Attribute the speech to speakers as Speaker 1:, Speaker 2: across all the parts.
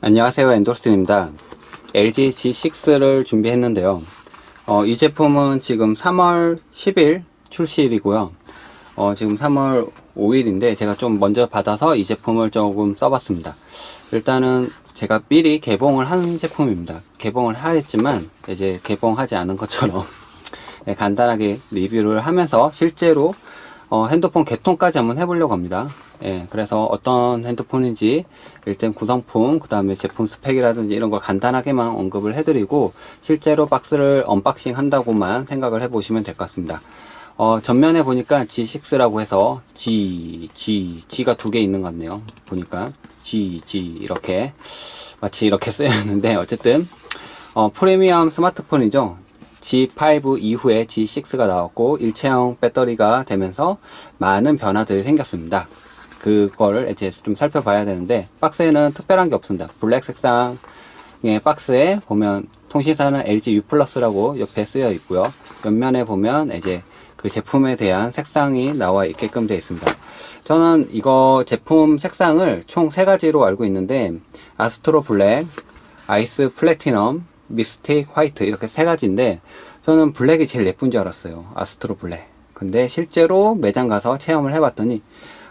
Speaker 1: 안녕하세요, 엔도슨입니다. LG G6를 준비했는데요. 이 제품은 지금 3월 10일 출시일이고요. 지금 3월 5일인데 제가 좀 먼저 받아서 이 제품을 조금 써봤습니다. 일단은 제가 미리 개봉을 한 제품입니다. 개봉을 하였지만 이제 개봉하지 않은 것처럼 간단하게 리뷰를 하면서 실제로 핸드폰 개통까지 한번 해보려고 합니다. 그래서 어떤 핸드폰인지 일단 구성품, 그 다음에 제품 스펙이라든지 이런 걸 간단하게만 언급을 해드리고 실제로 박스를 언박싱 한다고만 생각을 해보시면 될 것 같습니다. 전면에 보니까 G6라고 해서 G가 두 개 있는 것 같네요. 보니까 G 이렇게 마치 이렇게 쓰여 있는데 어쨌든 프리미엄 스마트폰이죠. G5 이후에 G6가 나왔고 일체형 배터리가 되면서 많은 변화들이 생겼습니다. 그거를 이제 좀 살펴봐야 되는데 박스에는 특별한 게 없습니다. 블랙 색상의 박스에 보면 통신사는 LG U+라고 옆에 쓰여 있고요. 옆면에 보면 이제 그 제품에 대한 색상이 나와 있게끔 되어 있습니다. 저는 이거 제품 색상을 총 3가지로 알고 있는데 아스트로 블랙, 아이스 플래티넘, 미스틱 화이트 이렇게 3가지인데 저는 블랙이 제일 예쁜 줄 알았어요. 아스트로 블랙. 근데 실제로 매장 가서 체험을 해봤더니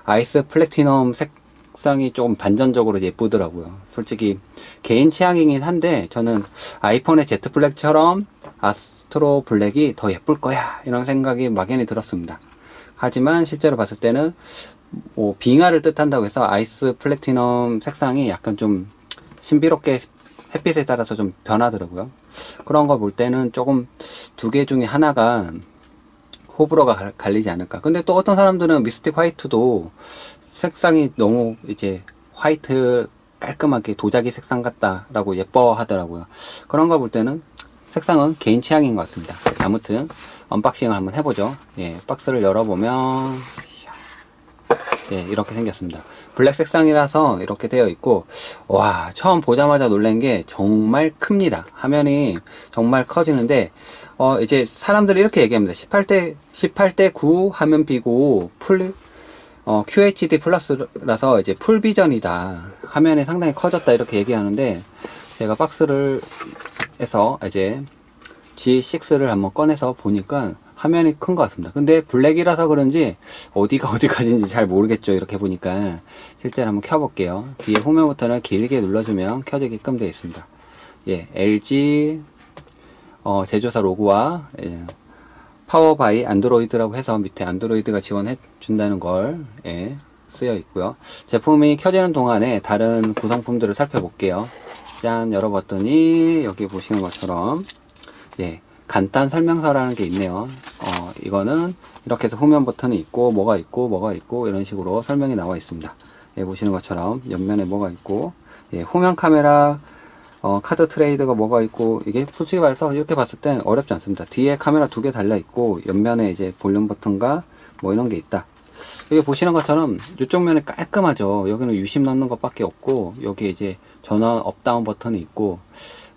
Speaker 1: 아이스 플래티넘 색상이 조금 반전적으로 예쁘더라고요. 솔직히 개인 취향이긴 한데 저는 아이폰의 Z 블랙처럼 아스트로 블랙이 더 예쁠 거야 이런 생각이 막연히 들었습니다. 하지만 실제로 봤을 때는 빙하를 뜻한다고 해서 아이스 플래티넘 색상이 약간 좀 신비롭게 햇빛에 따라서 좀 변하더라고요. 그런 거 볼 때는 조금 두 개 중에 하나가 호불호가 갈리지 않을까. 근데 또 어떤 사람들은 미스틱 화이트도 색상이 너무 이제 화이트 깔끔하게 도자기 색상 같다라고 예뻐하더라고요. 그런 거 볼 때는 색상은 개인 취향인 것 같습니다. 아무튼 언박싱을 한번 해보죠. 박스를 열어보면 이렇게 생겼습니다. 블랙 색상이라서 이렇게 되어 있고, 와, 처음 보자마자 놀란 게 정말 큽니다. 화면이 정말 커지는데 이제 사람들이 이렇게 얘기합니다. 18대 9 화면 비고 QHD 플러스라서 이제 풀비전이다. 화면이 상당히 커졌다 이렇게 얘기하는데 제가 박스를 해서 이제 G6를 한번 꺼내서 보니까 화면이 큰 것 같습니다. 근데 블랙이라서 그런지 어디가 어디까지인지 잘 모르겠죠. 이렇게 보니까 실제로 한번 켜볼게요. 뒤에 후면 버튼을 길게 눌러주면 켜지게끔 되어 있습니다. LG 제조사 로고와 파워 바이 안드로이드라고 해서 밑에 안드로이드가 지원해 준다는 걸 쓰여 있고요. 제품이 켜지는 동안에 다른 구성품들을 살펴볼게요. 짠, 열어봤더니 여기 보시는 것처럼 간단 설명서라는 게 있네요. 이거는 이렇게 해서 후면 버튼이 있고 뭐가 있고 이런 식으로 설명이 나와 있습니다. 보시는 것처럼 옆면에 뭐가 있고 후면 카메라 카드 트레이드가 뭐가 있고, 이게 솔직히 말해서 이렇게 봤을 땐 어렵지 않습니다. 뒤에 카메라 2개 달려 있고 옆면에 이제 볼륨 버튼과 뭐 이런 게 있다. 여기 보시는 것처럼 이쪽 면이 깔끔하죠. 여기는 유심 넣는 것밖에 없고 여기 이제 전원 업다운 버튼이 있고,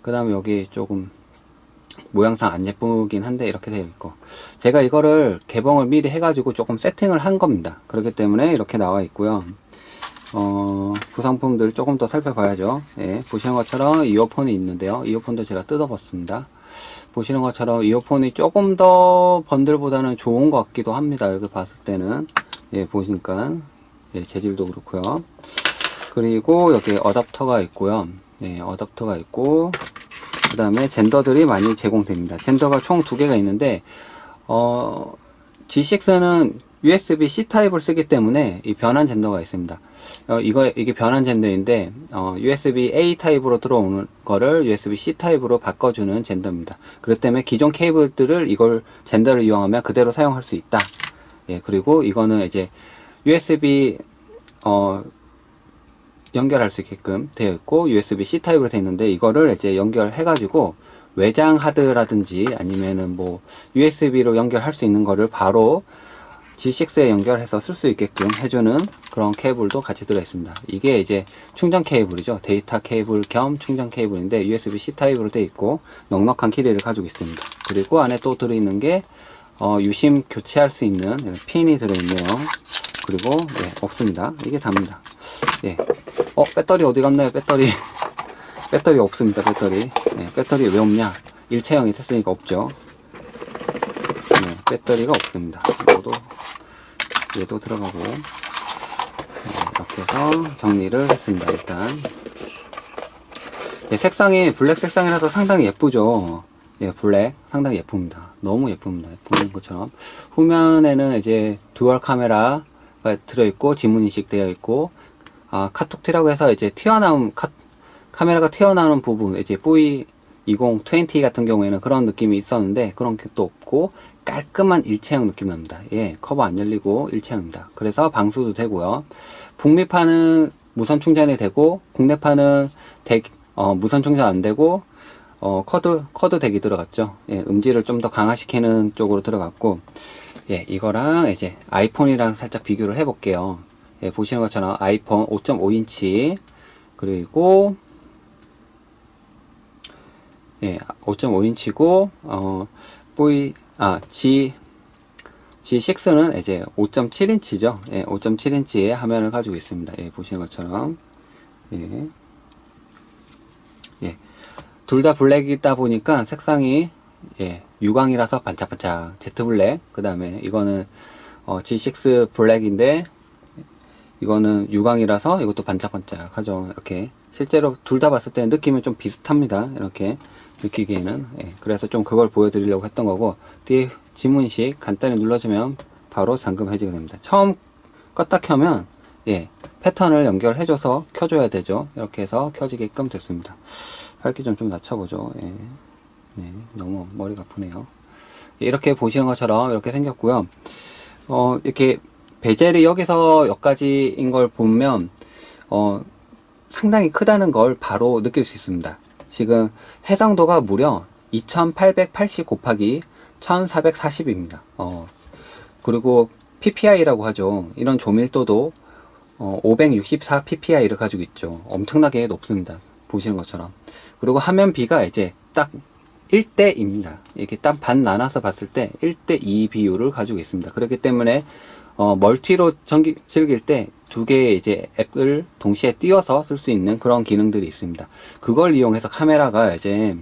Speaker 1: 그 다음에 여기 조금 모양상 안 예쁘긴 한데 이렇게 되어 있고, 제가 이거를 개봉을 미리 해가지고 조금 세팅을 한 겁니다. 그렇기 때문에 이렇게 나와 있고요. 구성품들 조금 더 살펴봐야죠. 보시는 것처럼 이어폰이 있는데요. 이어폰도 제가 뜯어봤습니다. 보시는 것처럼 이어폰이 조금 더 번들보다는 좋은 것 같기도 합니다. 여기 봤을 때는 보시니까 재질도 그렇고요. 그리고 여기 어댑터가 있고요. 어댑터가 있고, 그 다음에 젠더들이 많이 제공됩니다. 젠더가 총 2개가 있는데 G6는 USB-C 타입을 쓰기 때문에 이 변환 젠더가 있습니다. 이게 변환 젠더인데 USB-A 타입으로 들어오는 거를 USB-C 타입으로 바꿔주는 젠더입니다. 그렇기 때문에 기존 케이블들을 이걸 젠더를 이용하면 그대로 사용할 수 있다. 그리고 이거는 이제 USB 연결할 수 있게끔 되어 있고 USB-C 타입으로 되어 있는데 이거를 이제 연결해 가지고 외장 하드라든지 아니면은 뭐 USB로 연결할 수 있는 거를 바로 G6에 연결해서 쓸 수 있게끔 해주는 그런 케이블도 같이 들어있습니다. 이게 이제 충전 케이블이죠. 데이터 케이블 겸 충전 케이블인데 USB-C 타입으로 되어 있고 넉넉한 길이를 가지고 있습니다. 그리고 안에 또 들어있는 게 유심 교체할 수 있는 핀이 들어있네요. 그리고 없습니다. 이게 답니다. 배터리 어디 갔나요? 배터리 배터리 없습니다. 배터리. 배터리 왜 없냐? 일체형이 됐으니까 없죠. 배터리가 없습니다. 얘도 들어가고. 이렇게 해서 정리를 했습니다. 일단 색상이 블랙 색상이라서 상당히 예쁘죠. 블랙 상당히 예쁩니다. 너무 예쁩니다. 보는 것처럼 후면에는 이제 듀얼 카메라가 들어있고 지문인식 되어 있고, 카툭티라고 해서 이제 카메라가 튀어나오는 부분, 이제 V2020 같은 경우에는 그런 느낌이 있었는데 그런 게 또 없고 깔끔한 일체형 느낌 납니다. 커버 안 열리고 일체형입니다. 그래서 방수도 되고요. 북미판은 무선 충전이 되고 국내판은 무선 충전 안 되고 쿼드 덱이 들어갔죠. 음질을 좀 더 강화시키는 쪽으로 들어갔고, 이거랑 이제 아이폰이랑 살짝 비교를 해 볼게요. 보시는 것처럼 아이폰 5.5인치 그리고 5.5인치고 G6는 이제 5.7인치죠. 5.7인치의 화면을 가지고 있습니다. 보시는 것처럼 둘 다 블랙이다 보니까 색상이 유광이라서 반짝반짝 제트블랙, 그 다음에 이거는 G6 블랙인데 이거는 유광이라서 이것도 반짝반짝하죠. 이렇게 실제로 둘 다 봤을 때 느낌은 좀 비슷합니다. 이렇게 느끼기에는. 그래서 좀 그걸 보여드리려고 했던 거고, 뒤에 지문인식 간단히 눌러주면 바로 잠금 해지가 됩니다. 처음 껐다 켜면 패턴을 연결해줘서 켜줘야 되죠. 이렇게 해서 켜지게끔 됐습니다. 밝기 좀 낮춰보죠. 너무 머리가 아프네요. 이렇게 보시는 것처럼 이렇게 생겼고요. 이렇게 베젤이 여기서 여기까지인 걸 보면 상당히 크다는 걸 바로 느낄 수 있습니다. 지금 해상도가 무려 2880 곱하기 1440입니다. 그리고 PPI라고 하죠. 이런 조밀도도 564 PPI를 가지고 있죠. 엄청나게 높습니다. 보시는 것처럼. 그리고 화면비가 이제 딱 1대입니다. 이렇게 딱 반 나눠서 봤을 때 1대2 비율을 가지고 있습니다. 그렇기 때문에 멀티로 즐길 때 두 개의 이제 앱을 동시에 띄워서 쓸 수 있는 그런 기능들이 있습니다. 그걸 이용해서 카메라가 이제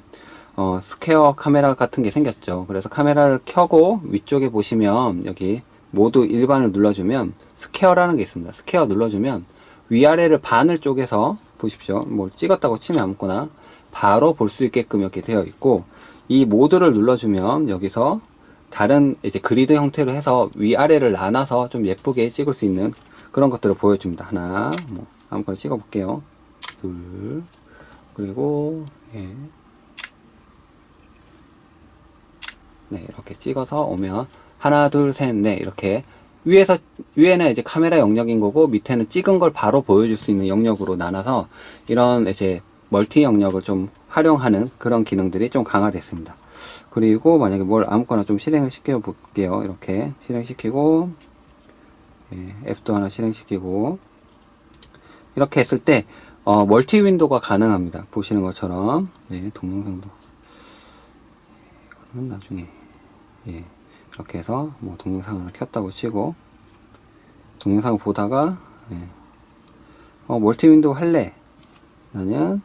Speaker 1: 스퀘어 카메라 같은 게 생겼죠. 그래서 카메라를 켜고 위쪽에 보시면 여기 모두 일반을 눌러주면 스퀘어라는 게 있습니다. 스퀘어 눌러주면 위아래를 반을 쪼개서 보십시오. 뭘 찍었다고 치면 아무거나 바로 볼 수 있게끔 이렇게 되어 있고, 이 모드를 눌러주면 여기서 다른 이제 그리드 형태로 해서 위아래를 나눠서 좀 예쁘게 찍을 수 있는 그런 것들을 보여줍니다. 하나, 아무거나 찍어 볼게요. 둘, 그리고 이렇게 찍어서 오면 하나, 둘, 셋, 넷 이렇게 위에는 이제 카메라 영역인 거고 밑에는 찍은 걸 바로 보여줄 수 있는 영역으로 나눠서 이런 이제 멀티 영역을 좀 활용하는 그런 기능들이 좀 강화됐습니다. 그리고 만약에 뭘 아무거나 좀 실행을 시켜 볼게요. 이렇게 실행시키고 앱도 하나 실행시키고 이렇게 했을 때 멀티 윈도우가 가능합니다. 보시는 것처럼 동영상도 이거는 나중에 이렇게 해서 뭐 동영상을 켰다고 치고 동영상을 보다가 멀티 윈도우 할래? 나는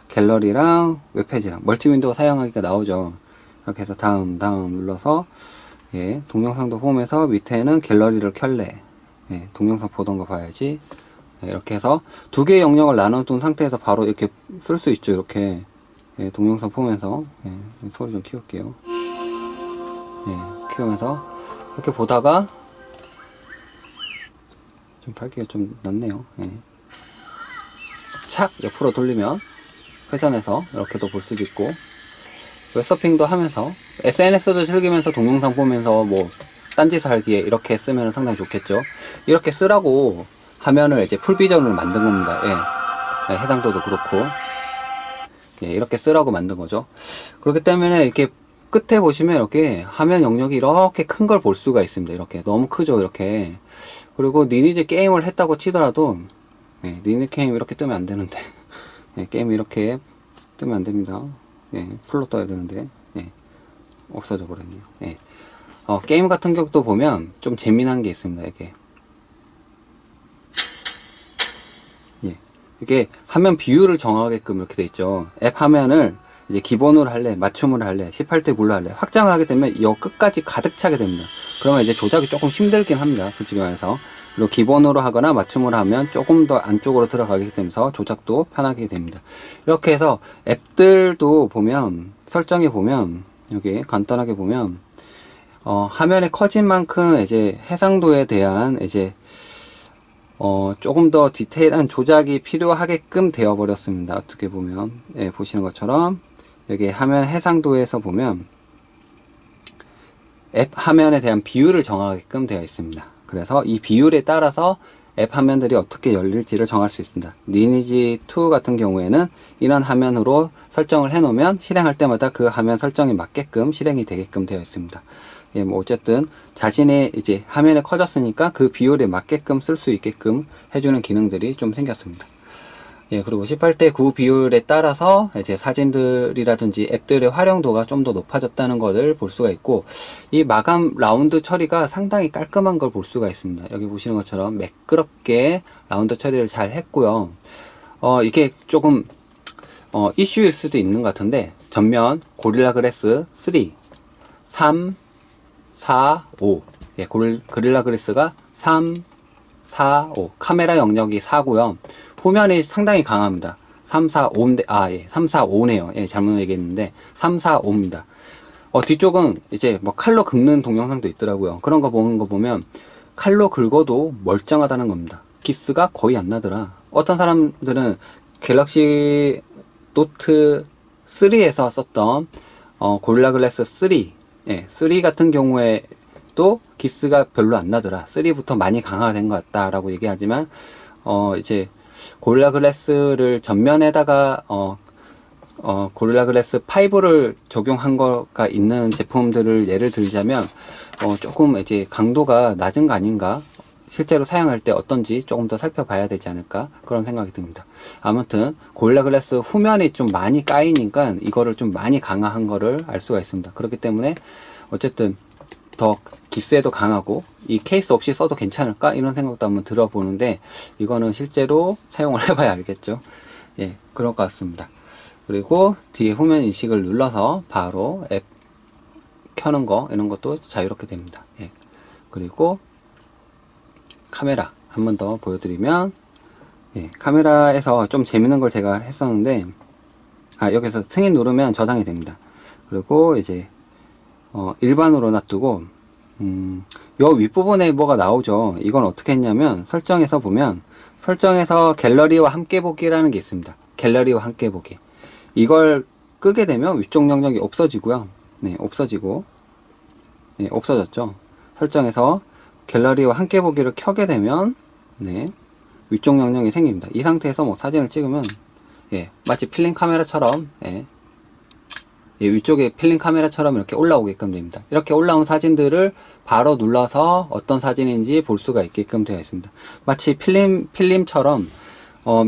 Speaker 1: 갤러리랑 웹페이지랑 멀티 윈도우 사용하기가 나오죠. 이렇게 해서 다음 눌러서 동영상도 홈에서 밑에는 갤러리를 켤래. 동영상 보던 거 봐야지. 이렇게 해서 두 개의 영역을 나눠둔 상태에서 바로 이렇게 쓸 수 있죠. 이렇게 동영상 보면서 소리 좀 키울게요. 키우면서 이렇게 보다가 좀 밝기가 좀 낮네요. 착 옆으로 돌리면 회전해서 이렇게도 볼 수도 있고, 웹서핑도 하면서 SNS도 즐기면서 동영상 보면서 뭐 딴짓을 하기에 이렇게 쓰면 상당히 좋겠죠. 이렇게 쓰라고 화면을 이제 풀비전으로 만든 겁니다. 해상도도 그렇고 이렇게 쓰라고 만든 거죠. 그렇기 때문에 이렇게 끝에 보시면 이렇게 화면 영역이 이렇게 큰 걸 볼 수가 있습니다. 이렇게 너무 크죠. 이렇게. 그리고 리니지 게임을 했다고 치더라도 리니지 게임 이렇게 뜨면 안 되는데 게임 이렇게 뜨면 안 됩니다. 풀로 떠야 되는데 없어져 버렸네요. 게임 같은 경우도 보면 좀 재미난 게 있습니다. 이게 이게 화면 비율을 정하게끔 이렇게 돼 있죠. 앱 화면을 이제 기본으로 할래, 맞춤으로 할래, 18대 9로 할래, 확장을 하게 되면 이 끝까지 가득 차게 됩니다. 그러면 이제 조작이 조금 힘들긴 합니다. 솔직히 말해서. 그리고 기본으로 하거나 맞춤으로 하면 조금 더 안쪽으로 들어가게 되면서 조작도 편하게 됩니다. 이렇게 해서 앱들도 보면, 설정해 보면, 여기 간단하게 보면, 화면이 커진 만큼 이제 해상도에 대한 이제 조금 더 디테일한 조작이 필요하게끔 되어 버렸습니다. 어떻게 보면, 예, 보시는 것처럼 여기 화면 해상도에서 보면 앱 화면에 대한 비율을 정하게끔 되어 있습니다. 그래서 이 비율에 따라서 앱 화면들이 어떻게 열릴지를 정할 수 있습니다. 리니지 2 같은 경우에는 이런 화면으로 설정을 해 놓으면 실행할 때마다 그 화면 설정에 맞게끔 실행이 되게끔 되어 있습니다. 예, 뭐 어쨌든 자신의 이제 화면이 커졌으니까 그 비율에 맞게끔 쓸 수 있게끔 해주는 기능들이 좀 생겼습니다. 예, 그리고 18대 9 비율에 따라서 이제 사진들이라든지 앱들의 활용도가 좀 더 높아졌다는 것을 볼 수가 있고, 이 마감 라운드 처리가 상당히 깔끔한 걸 볼 수가 있습니다. 여기 보시는 것처럼 매끄럽게 라운드 처리를 잘 했고요. 이게 조금 이슈일 수도 있는 것 같은데, 전면 고릴라 글래스 3, 4, 5. 예, 고릴라 글래스가 3, 4, 5. 카메라 영역이 4고요. 후면이 상당히 강합니다. 3, 4, 5인데, 예, 3, 4, 5네요. 예, 잘못 얘기했는데, 3, 4, 5입니다. 뒤쪽은 이제 뭐 칼로 긁는 동영상도 있더라고요. 그런 거 보는 거 보면, 칼로 긁어도 멀쩡하다는 겁니다. 기스가 거의 안 나더라. 어떤 사람들은 갤럭시 노트 3에서 썼던, 고릴라 글래스 3, 예, 3 같은 경우에 또 기스가 별로 안 나더라. 3부터 많이 강화된 것 같다라고 얘기하지만, 이제, 고릴라 글래스를 전면에다가 고릴라 글래스 5를 적용한 거가 있는 제품들을 예를 들자면 조금 이제 강도가 낮은 거 아닌가, 실제로 사용할 때 어떤지 조금 더 살펴봐야 되지 않을까, 그런 생각이 듭니다. 아무튼 고릴라 글래스 후면이 좀 많이 까이니까 이거를 좀 많이 강화한 거를 알 수가 있습니다. 그렇기 때문에 어쨌든 더 기스에도 강하고 이 케이스 없이 써도 괜찮을까, 이런 생각도 한번 들어보는데, 이거는 실제로 사용을 해봐야 알겠죠. 예, 그럴 것 같습니다. 그리고 뒤에 후면 인식을 눌러서 바로 앱 켜는 거, 이런 것도 자유롭게 됩니다. 예. 그리고 카메라 한 번 더 보여드리면, 예, 카메라에서 좀 재밌는 걸 제가 했었는데, 여기서 승인 누르면 저장이 됩니다. 그리고 이제 일반으로 놔두고, 요 윗부분에 뭐가 나오죠. 이건 어떻게 했냐면, 설정에서 보면, 설정에서 갤러리와 함께 보기라는 게 있습니다. 갤러리와 함께 보기. 이걸 끄게 되면 위쪽 영역이 없어지고요. 네, 없어지고, 네, 없어졌죠. 설정에서 갤러리와 함께 보기를 켜게 되면, 네, 위쪽 영역이 생깁니다. 이 상태에서 뭐 사진을 찍으면, 예, 마치 필름 카메라처럼, 예, 위쪽에 필름 카메라처럼 이렇게 올라오게끔 됩니다. 이렇게 올라온 사진들을 바로 눌러서 어떤 사진인지 볼 수가 있게끔 되어 있습니다. 마치 필름처럼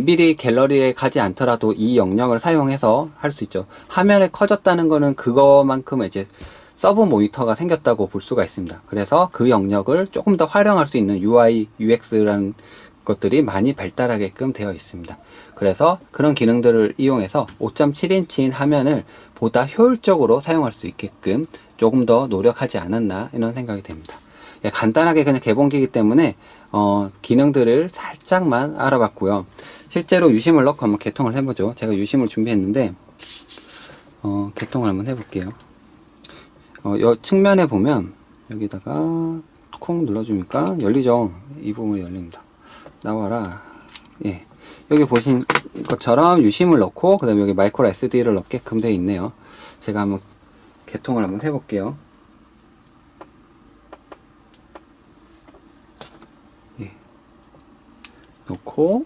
Speaker 1: 미리 갤러리에 가지 않더라도 이 영역을 사용해서 할 수 있죠. 화면에 커졌다는 거는 그거만큼 이제 서브 모니터가 생겼다고 볼 수가 있습니다. 그래서 그 영역을 조금 더 활용할 수 있는 UI, UX라는 것들이 많이 발달하게끔 되어 있습니다. 그래서 그런 기능들을 이용해서 5.7인치인 화면을 보다 효율적으로 사용할 수 있게끔 조금 더 노력하지 않았나, 이런 생각이 됩니다. 예, 간단하게 그냥 개봉기이기 때문에 기능들을 살짝만 알아봤고요. 실제로 유심을 넣고 한번 개통을 해보죠. 제가 유심을 준비했는데 개통을 한번 해볼게요. 이 측면에 보면 여기다가 쿵 눌러주니까 열리죠. 이 부분이 열립니다. 나와라. 예, 여기 보신 것처럼 유심을 넣고 그 다음에 여기 마이크로 SD를 넣게끔 되어 있네요. 제가 한번 개통을 한번 해볼게요. 예, 넣고,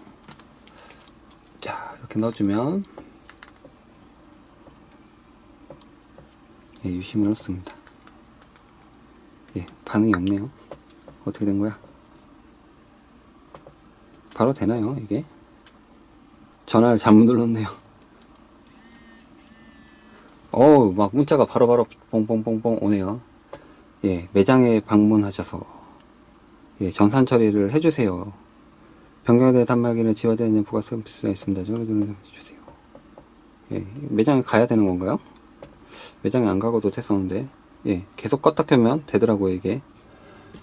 Speaker 1: 자, 이렇게 넣어주면, 예, 유심을 넣었습니다. 예, 반응이 없네요. 어떻게 된 거야? 바로 되나요, 이게? 전화를 잘못 눌렀네요. 막 문자가 바로바로 뽕뽕뽕뽕 오네요. 예, 매장에 방문하셔서, 예, 전산 처리를 해주세요. 변경된 단말기를 지워되는 부가 서비스가 있습니다. 저를 주세요. 예, 매장에 가야 되는 건가요? 매장에 안 가고도 됐었는데, 예, 계속 껐다 켜면 되더라고요, 이게.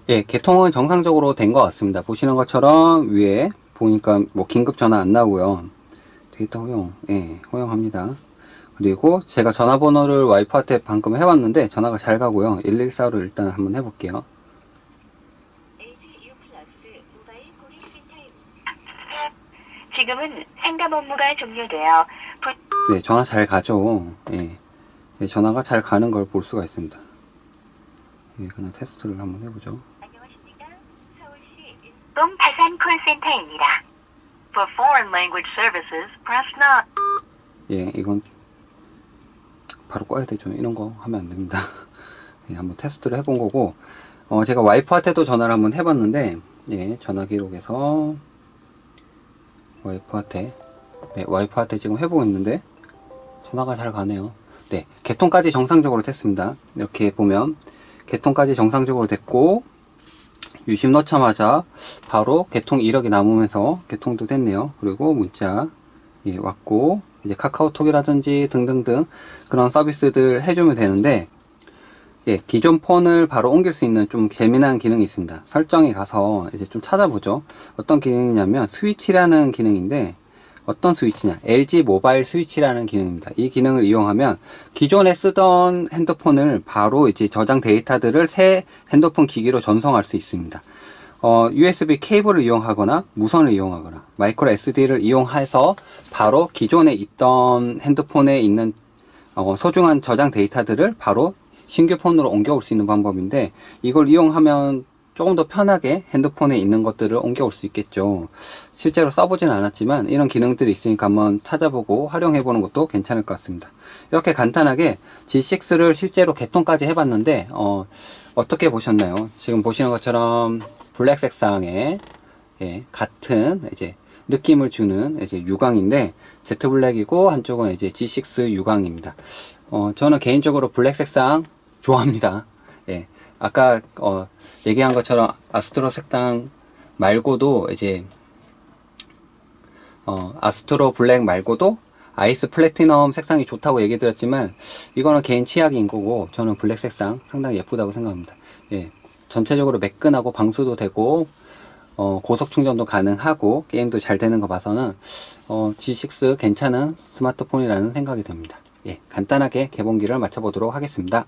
Speaker 1: 예, 개통은 정상적으로 된 것 같습니다. 보시는 것처럼 위에 보니까 뭐 긴급 전화 안 나오고요. 데이터 허용, 예, 허용합니다. 그리고 제가 전화번호를 와이프한테 방금 해봤는데 전화가 잘 가고요. 114로 일단 한번 해볼게요.
Speaker 2: 지금은 상담 업무가 종료되어
Speaker 1: 네, 전화 잘 가죠. 예, 예, 전화가 잘 가는 걸 볼 수가 있습니다. 예, 그냥 테스트를 한번 해보죠.
Speaker 2: 안녕하십니까? 서울시 인동 다산 콜센터입니다. For foreign language services, press 9.
Speaker 1: 예, 이건 바로 꺼야 되죠. 이런 거 하면 안 됩니다. 예, 한번 테스트를 해본 거고, 제가 와이프한테도 전화를 한번 해봤는데, 예, 전화 기록에서 와이프한테, 네, 와이프한테 지금 해보고 있는데 전화가 잘 가네요. 네, 개통까지 정상적으로 됐습니다. 이렇게 보면 개통까지 정상적으로 됐고, 유심 넣자마자 바로 개통 이력이 남으면서 개통도 됐네요. 그리고 문자, 예, 왔고, 이제 카카오톡이라든지 등등등 그런 서비스들 해주면 되는데, 예, 기존 폰을 바로 옮길 수 있는 좀 재미난 기능이 있습니다. 설정에 가서 이제 좀 찾아보죠. 어떤 기능이냐면 스위치라는 기능인데, 어떤 스위치냐? LG 모바일 스위치라는 기능입니다. 이 기능을 이용하면 기존에 쓰던 핸드폰을 바로 이제 저장 데이터들을 새 핸드폰 기기로 전송할 수 있습니다. USB 케이블을 이용하거나 무선을 이용하거나 마이크로 SD를 이용해서 바로 기존에 있던 핸드폰에 있는 소중한 저장 데이터들을 바로 신규 폰으로 옮겨올 수 있는 방법인데, 이걸 이용하면 조금 더 편하게 핸드폰에 있는 것들을 옮겨올 수 있겠죠. 실제로 써보진 않았지만 이런 기능들이 있으니까 한번 찾아보고 활용해보는 것도 괜찮을 것 같습니다. 이렇게 간단하게 G6를 실제로 개통까지 해봤는데 어떻게 보셨나요? 지금 보시는 것처럼 블랙 색상의, 예, 같은 이제 느낌을 주는 이제 유광인데, Z 블랙이고 한쪽은 이제 G6 유광입니다. 저는 개인적으로 블랙 색상 좋아합니다. 예, 아까 얘기한 것처럼 아스트로 색상 말고도 이제 아스트로 블랙 말고도 아이스 플래티넘 색상이 좋다고 얘기 드렸지만, 이거는 개인 취향인 거고 저는 블랙 색상 상당히 예쁘다고 생각합니다. 예, 전체적으로 매끈하고 방수도 되고 고속 충전도 가능하고 게임도 잘 되는 거 봐서는 G6 괜찮은 스마트폰이라는 생각이 듭니다. 예, 간단하게 개봉기를 마쳐보도록 하겠습니다.